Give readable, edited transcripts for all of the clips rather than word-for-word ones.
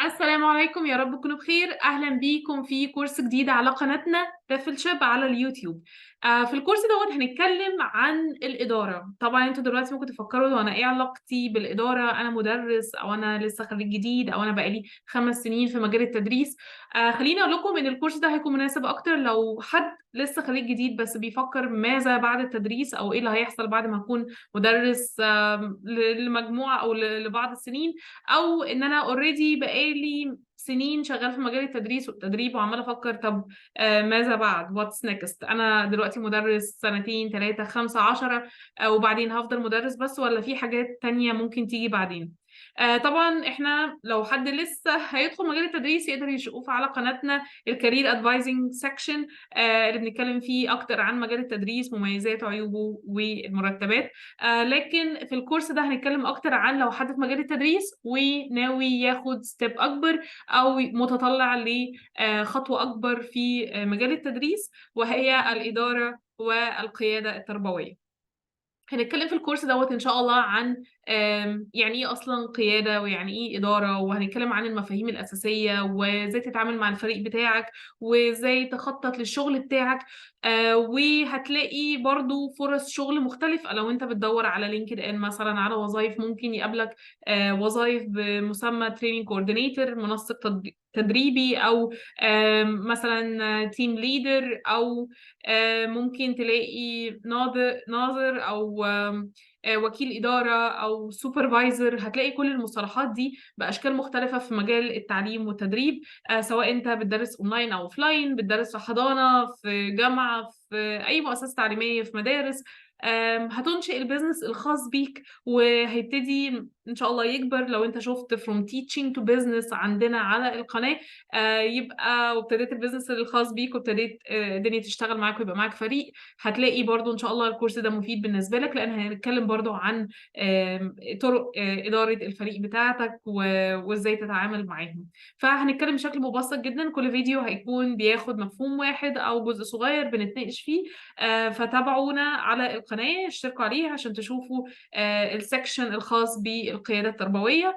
السلام عليكم، يا رب تكونوا بخير. أهلًا بيكم في كورس جديد على قناتنا Refleship على اليوتيوب. في الكورس دوّة هنتكلم عن الإدارة. طبعًا أنتم دلوقتي ممكن تفكروا هو أنا إيه علاقتي بالإدارة؟ أنا مُدرِّس أو أنا لسه خريج جديد أو أنا بقى لي 5 سنين في مجال التدريس. خلّيني أقول لكم إن الكورس ده هيكون مناسب أكتر لو حد لسه خريج جديد بس بيفكر ماذا بعد التدريس أو إيه اللي هيحصل بعد ما أكون مُدرِّس لمجموعة أو لبعض السنين، أو إن أنا already بقى لي سنين شغّالة في مجال التدريس والتدريب وعمّالة أفكّر طَب ماذا بعد what's next؟ أنا دلوقتي مُدرِّس سنتين، 3، 5، 10 وبعدين هافضل مُدرِّس بس والّا في حاجات تانية ممكن تيجي بعدين؟ طبعًا إحنا لو حد لسه هيدخل مجال التدريس يقدر يشوف على قناتنا الcareer advising section اللي بنتكلّم فيه أكتر عن مجال التدريس، مميزاته، عيوبه، والمرتبات. لكن في الكورس ده هنتكلم أكتر عن لو حد في مجال التدريس وناوي ياخد step أكبر أو متطلع خطوة أكبر في مجال التدريس، وهي الإدارة والقيادة التربوية. هنتكلم في الكورس دوّة إن شاء الله عن يعني إيه أصلًا قيادة، ويعني إيه إدارة، وهنتكلم عن المفاهيم الأساسية، وإزاي تتعامل مع الفريق بتاعك، وإزاي تخطط للشغل بتاعك. وهتلاقي برضه فرص شغل مختلفة لو أنت بتدوّر على LinkedIn مثلًا على وظايف، ممكن يقابلك وظايف بمسمى training coordinator منسق تدريبي، أو مثلًا team leader، أو ممكن تلاقي ناظر أو وكيل إدارة أو supervisor. هتلاقي كل المصطلحات دي بأشكال مختلفة في مجال التعليم والتدريب، سواء أنت بتدرس online أو offline، بتدرس في حضانة، في جامعة، في أي مؤسسة تعليمية، في مدارس. هتنشئ الbusiness الخاص بيك وهيبتدي إن شاء الله يكبر. لو أنت شُفت from teaching to business عندنا على القناة، يبقى وابتديت الbusiness الخاص بيك وابتديت الدنيا تشتغل معاك ويبقى معاك فريق، هتلاقي برضه إن شاء الله الكورس ده مفيد بالنسبة لك، لإن هنتكلم برضه عن طرق إدارة الفريق بتاعتك وإزاي تتعامل معاهم. فهنتكلم بشكل مبسط جدًا، كل فيديو هيكون بياخد مفهوم واحد أو جزء صغير بنتناقش فيه. فتابعونا على القناة، اشتركوا عليها عشان تشوفوا الsection الخاص بالقيادة التربوية.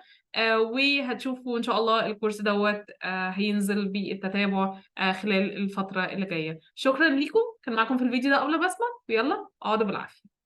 وهتشوفوا إن شاء الله الكورس دوّة هينزل بالتتابع خلال الفترة اللي جاية. شكرًا ليكم، كان معاكم في الفيديو ده أبلة بسمة، ويالّا اقعدوا بالعافية.